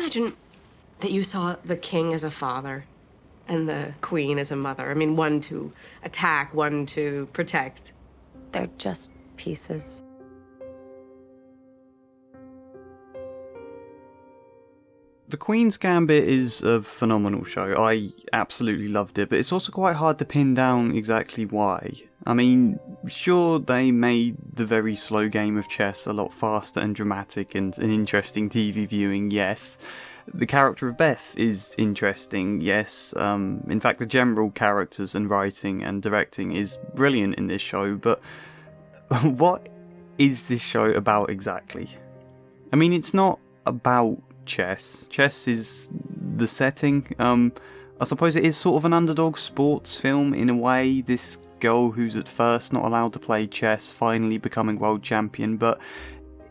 imagine that you saw the king as a father and the queen as a mother? I mean, one to attack, one to protect. They're just pieces. The Queen's Gambit is a phenomenal show. I absolutely loved it, but it's also quite hard to pin down exactly why. I mean, sure, they made the very slow game of chess a lot faster and dramatic and an interesting TV viewing, yes. The character of Beth is interesting, yes. In fact, the general characters and writing and directing is brilliant in this show, but what is this show about exactly? I mean, it's not about chess. Chess is the setting. I suppose it is sort of an underdog sports film in a way. This girl who's at first not allowed to play chess finally becoming world champion, but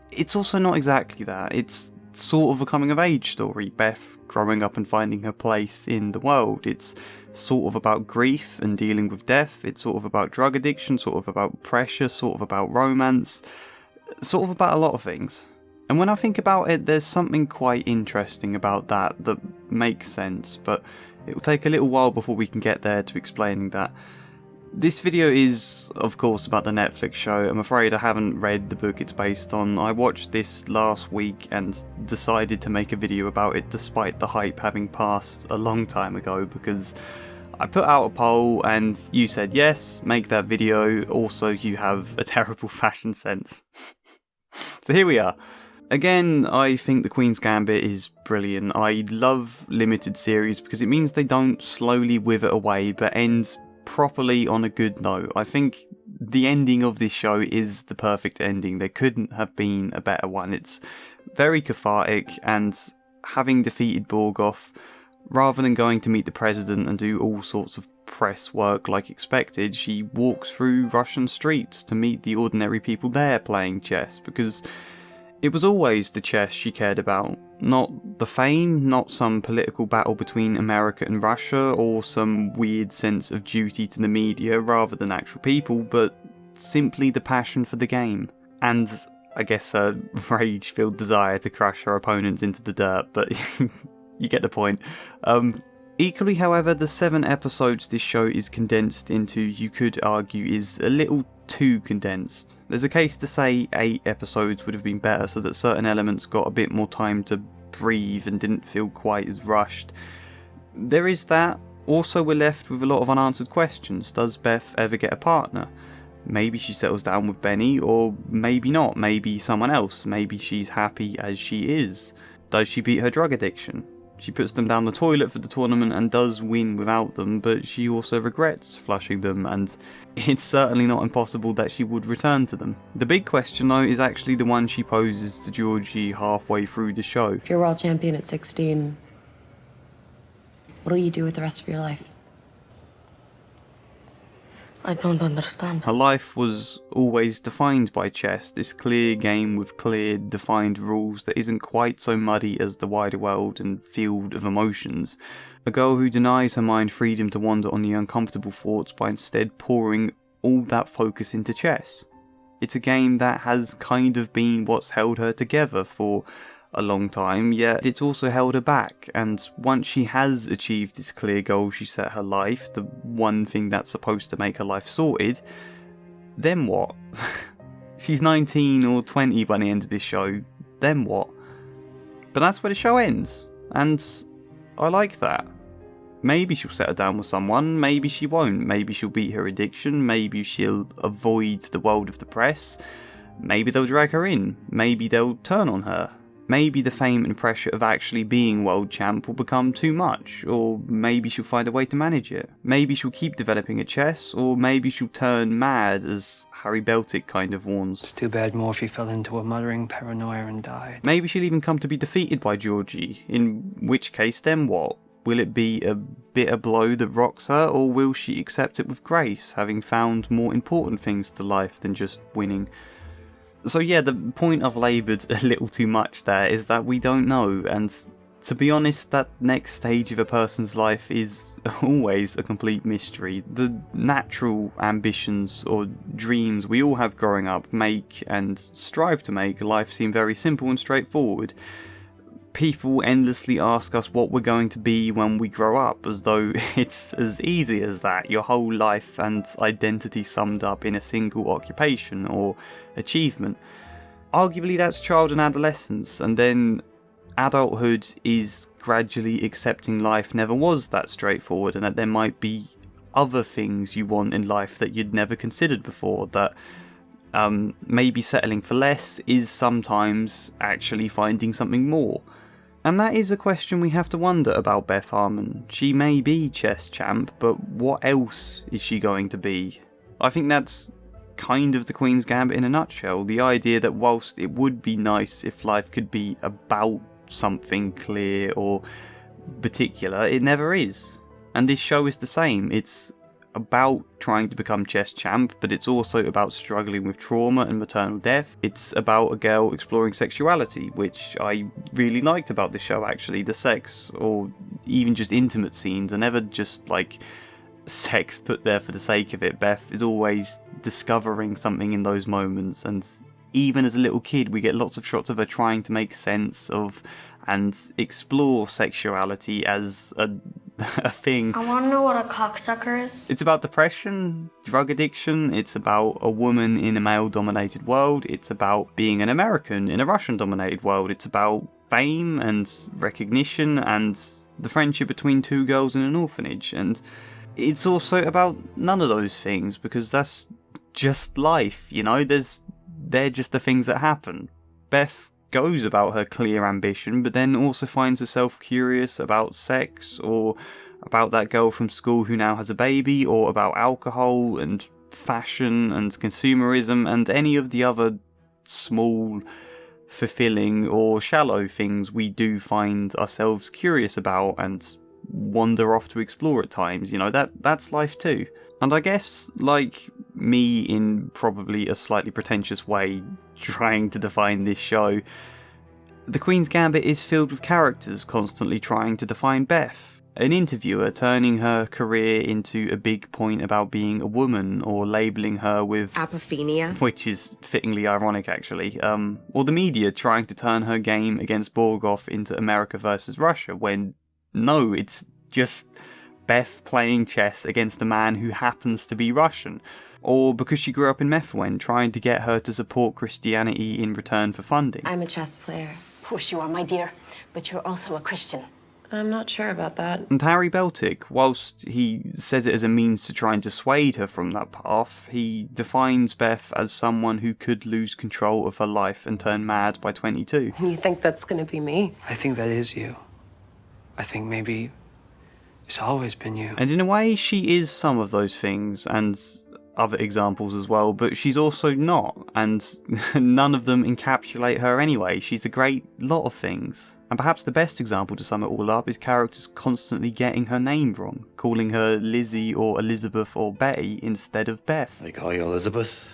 it's also not exactly that. It's sort of a coming of age story. Beth growing up and finding her place in the world. It's sort of about grief and dealing with death. It's sort of about drug addiction, sort of about pressure, sort of about romance, sort of about a lot of things. And when I think about it, there's something quite interesting about that makes sense, but it will take a little while before we can get there to explaining that. This video is, of course, about the Netflix show. I'm afraid I haven't read the book it's based on. I watched this last week and decided to make a video about it despite the hype having passed a long time ago, because I put out a poll and you said yes, make that video. Also, you have a terrible fashion sense. So here we are. Again, I think The Queen's Gambit is brilliant. I love limited series because it means they don't slowly wither away but end properly on a good note. I think the ending of this show is the perfect ending. There couldn't have been a better one. It's very cathartic, and having defeated Borgoff, rather than going to meet the president and do all sorts of press work like expected, she walks through Russian streets to meet the ordinary people there playing chess, because it was always the chess she cared about, not the fame, not some political battle between America and Russia, or some weird sense of duty to the media rather than actual people, but simply the passion for the game. And I guess her rage-filled desire to crush her opponents into the dirt, but you get the point. Equally, however, the 7 episodes this show is condensed into, you could argue, is a little too condensed. There's a case to say 8 episodes would have been better so that certain elements got a bit more time to breathe and didn't feel quite as rushed. There is that. Also, we're left with a lot of unanswered questions. Does Beth ever get a partner? Maybe she settles down with Benny, or maybe not. Maybe someone else. Maybe she's happy as she is. Does she beat her drug addiction? She puts them down the toilet for the tournament and does win without them, but she also regrets flushing them, and it's certainly not impossible that she would return to them. The big question, though, is actually the one she poses to Georgie halfway through the show. If you're world champion at 16, what'll you do with the rest of your life? I don't understand. Her life was always defined by chess, this clear game with clear, defined rules that isn't quite so muddy as the wider world and field of emotions. A girl who denies her mind freedom to wander on the uncomfortable thoughts by instead pouring all that focus into chess. It's a game that has kind of been what's held her together for a long time, yet it's also held her back, and once she has achieved this clear goal she set her life, the one thing that's supposed to make her life sorted, then what? She's 19 or 20 by the end of this show, then what? But that's where the show ends, and I like that. Maybe she'll settle down with someone, maybe she won't, maybe she'll beat her addiction, maybe she'll avoid the world of the press, maybe they'll drag her in, maybe they'll turn on her. Maybe the fame and pressure of actually being world champ will become too much, or maybe she'll find a way to manage it. Maybe she'll keep developing at chess, or maybe she'll turn mad, as Harry Beltic kind of warns. It's too bad Morphy fell into a muttering paranoia and died. Maybe she'll even come to be defeated by Georgie, in which case then what? Will it be a bitter blow that rocks her, or will she accept it with grace, having found more important things to life than just winning? So yeah, the point I've laboured a little too much there is that we don't know, and to be honest, that next stage of a person's life is always a complete mystery. The natural ambitions or dreams we all have growing up make and strive to make life seem very simple and straightforward. people endlessly ask us what we're going to be when we grow up, as though it's as easy as that, your whole life and identity summed up in a single occupation or achievement. Arguably that's child and adolescence, and then adulthood is gradually accepting life never was that straightforward, and that there might be other things you want in life that you'd never considered before, that maybe settling for less is sometimes actually finding something more. And that is a question we have to wonder about Beth Harmon. She may be chess champ, but what else is she going to be? I think that's kind of the Queen's Gambit in a nutshell. The idea that whilst it would be nice if life could be about something clear or particular, it never is. And this show is the same. It's about trying to become chess champ, but it's also about struggling with trauma and maternal death. It's about a girl exploring sexuality, which I really liked about this show actually. The sex, or even just intimate scenes, are never just like sex put there for the sake of it. Beth is always discovering something in those moments, and even as a little kid we get lots of shots of her trying to make sense of and explore sexuality as a thing. I want to know what a cocksucker is. It's about depression, drug addiction, it's about a woman in a male-dominated world, it's about being an American in a Russian-dominated world, it's about fame and recognition and the friendship between two girls in an orphanage, and it's also about none of those things, because that's just life, you know, they're just the things that happen. Beth goes about her clear ambition, but then also finds herself curious about sex, or about that girl from school who now has a baby, or about alcohol and fashion and consumerism and any of the other small, fulfilling or shallow things we do find ourselves curious about and wander off to explore at times. You know, that's life too. And I guess, like me in probably a slightly pretentious way trying to define this show, the Queen's Gambit is filled with characters constantly trying to define Beth. An interviewer turning her career into a big point about being a woman, or labelling her with Apophenia. which is fittingly ironic actually, or the media trying to turn her game against Borgov into America versus Russia, when no, it's just Beth playing chess against a man who happens to be Russian. Or because she grew up in Methuen, trying to get her to support Christianity in return for funding. I'm a chess player. Of course you are, my dear, but you're also a Christian. I'm not sure about that. And Harry Beltic, whilst he says it as a means to try and dissuade her from that path, he defines Beth as someone who could lose control of her life and turn mad by 22. You think that's gonna be me? I think that is you. I think maybe it's always been you. And in a way, she is some of those things, and other examples as well, but she's also not, and none of them encapsulate her anyway. She's a great lot of things. And perhaps the best example to sum it all up is characters constantly getting her name wrong, calling her Lizzie or Elizabeth or Betty instead of Beth. They call you Elizabeth?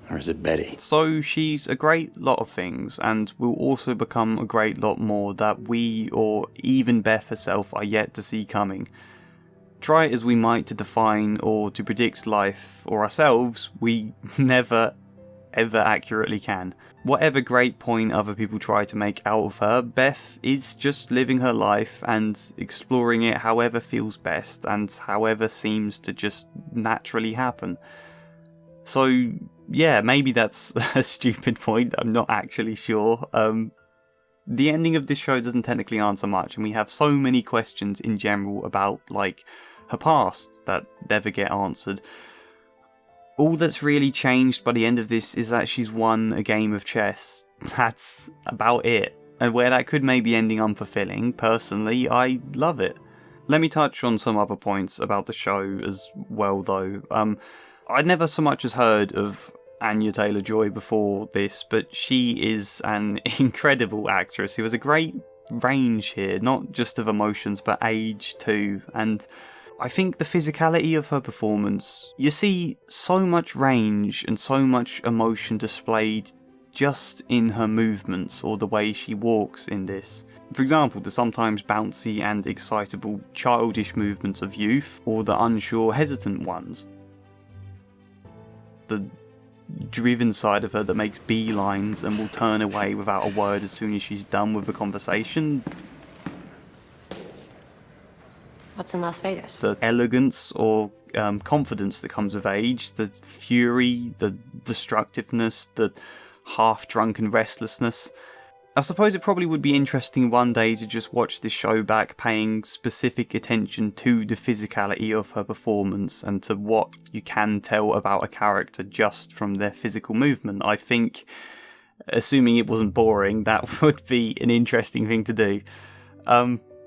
Or is it Betty? So she's a great lot of things, and will also become a great lot more that we, or even Beth herself, are yet to see coming. Try as we might to define or to predict life or ourselves, we never, ever accurately can. Whatever great point other people try to make out of her, Beth is just living her life and exploring it however feels best and however seems to just naturally happen. So, yeah, maybe that's a stupid point, I'm not actually sure. The ending of this show doesn't technically answer much, and we have so many questions in general about, like, her past that never get answered. All that's really changed by the end of this is that she's won a game of chess. That's about it. And where that could make the ending unfulfilling, personally, I love it. Let me touch on some other points about the show as well, though. I'd never so much as heard of Anya Taylor-Joy before this, but she is an incredible actress who has a great range here, not just of emotions, but age too, and I think the physicality of her performance, you see so much range and so much emotion displayed just in her movements or the way she walks in this. For example, the sometimes bouncy and excitable childish movements of youth, or the unsure, hesitant ones. The driven side of her that makes beelines and will turn away without a word as soon as she's done with the conversation. What's in Las Vegas? The elegance or confidence that comes with age, the fury, the destructiveness, the half-drunken restlessness. I suppose it probably would be interesting one day to just watch this show back, paying specific attention to the physicality of her performance and to what you can tell about a character just from their physical movement. I think, assuming it wasn't boring, that would be an interesting thing to do.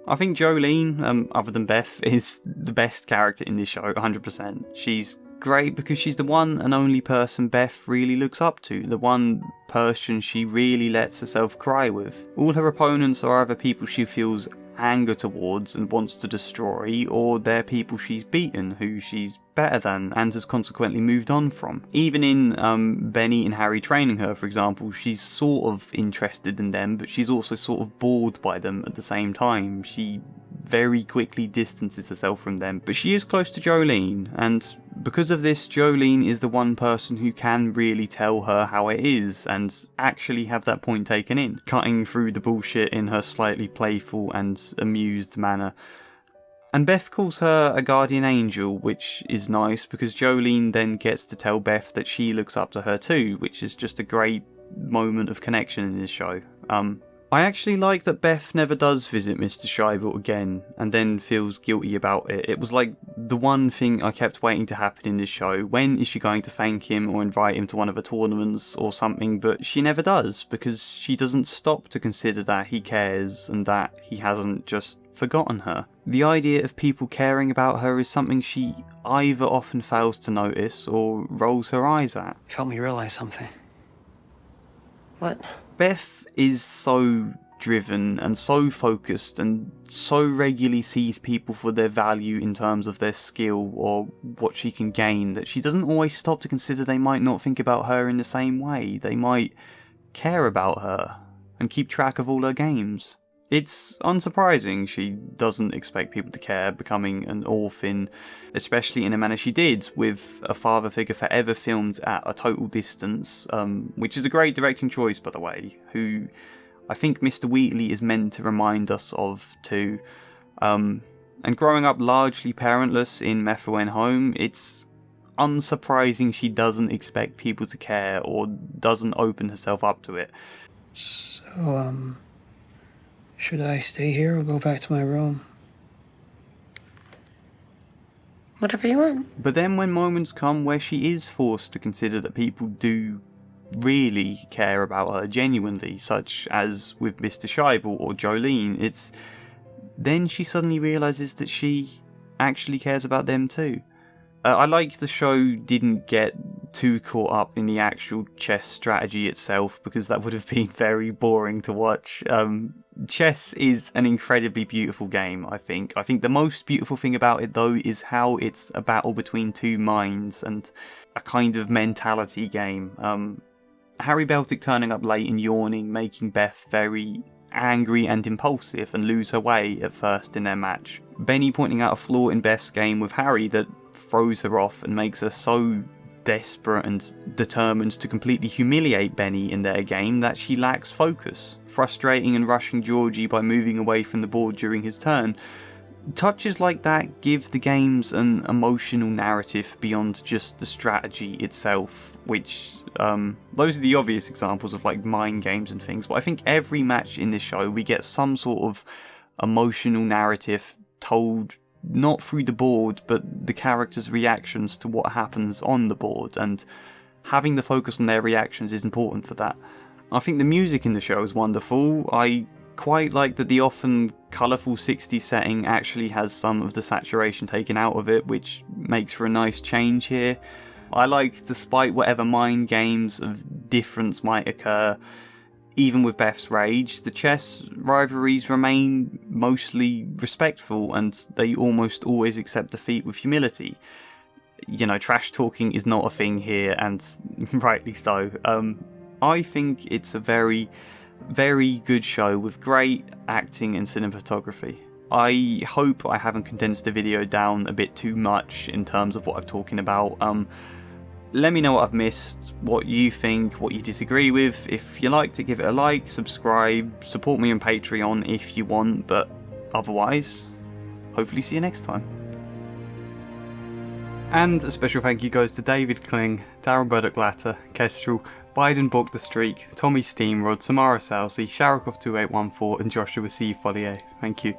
I think Jolene, other than Beth, is the best character in this show, 100%. She's great because she's the one and only person Beth really looks up to, the one person she really lets herself cry with. All her opponents are either people she feels anger towards and wants to destroy, or they're people she's beaten, who she's better than and has consequently moved on from. Even in Benny and Harry training her, for example, she's sort of interested in them, but she's also sort of bored by them at the same time. She very quickly distances herself from them, but she is close to Jolene, and because of this, Jolene is the one person who can really tell her how it is and actually have that point taken in, cutting through the bullshit in her slightly playful and amused manner. And Beth calls her a guardian angel, which is nice because Jolene then gets to tell Beth that she looks up to her too, which is just a great moment of connection in this show. I actually like that Beth never does visit Mr. Scheibel again and then feels guilty about it. It was like the one thing I kept waiting to happen in this show. When is she going to thank him or invite him to one of the tournaments or something? But she never does, because she doesn't stop to consider that he cares and that he hasn't just forgotten her. The idea of people caring about her is something she either often fails to notice or rolls her eyes at. You helped me realize something. What? Beth is so driven and so focused and so regularly sees people for their value in terms of their skill or what she can gain that she doesn't always stop to consider they might not think about her in the same way. They might care about her and keep track of all her games. It's unsurprising she doesn't expect people to care, becoming an orphan, especially in a manner she did, with a father figure forever filmed at a total distance, which is a great directing choice, by the way, who I think Mr. Wheatley is meant to remind us of too. And growing up largely parentless in Methuen home, it's unsurprising she doesn't expect people to care or doesn't open herself up to it. So, should I stay here or go back to my room? Whatever you want. But then when moments come where she is forced to consider that people do really care about her genuinely, such as with Mr. Scheibel or Jolene, then she suddenly realises that she actually cares about them too. I like the show didn't get too caught up in the actual chess strategy itself, because that would have been very boring to watch. Chess is an incredibly beautiful game, I think. I think the most beautiful thing about it, though, is how it's a battle between two minds and a kind of mentality game. Harry Beltic turning up late and yawning, making Beth very angry and impulsive and lose her way at first in their match. Benny pointing out a flaw in Beth's game with Harry that throws her off and makes her so desperate and determined to completely humiliate Benny in their game that she lacks focus, frustrating and rushing Georgie by moving away from the board during his turn. Touches like that give the games an emotional narrative beyond just the strategy itself, which those are the obvious examples of like mind games and things, but I think every match in this show we get some sort of emotional narrative told not through the board but the characters' reactions to what happens on the board, and having the focus on their reactions is important for that. I think the music in the show is wonderful. I quite like that the often colourful 60s setting actually has some of the saturation taken out of it, which makes for a nice change here. I like, despite whatever mind games of difference might occur, even with Beth's rage, the chess rivalries remain mostly respectful and they almost always accept defeat with humility. You know, trash talking is not a thing here, and rightly so. I think it's a very, very good show with great acting and cinematography. I hope I haven't condensed the video down a bit too much in terms of what I'm talking about. let me know what I've missed, what you think, what you disagree with. If you liked it, give it a like, subscribe, support me on Patreon if you want, but otherwise, hopefully see you next time. And a special thank you goes to David Kling, Darren Burdock-Latter, Kestrel, Biden Book the Streak, Tommy Steamrod, Samara Salsey, Sharakov2814 and Joshua C. Follier. Thank you.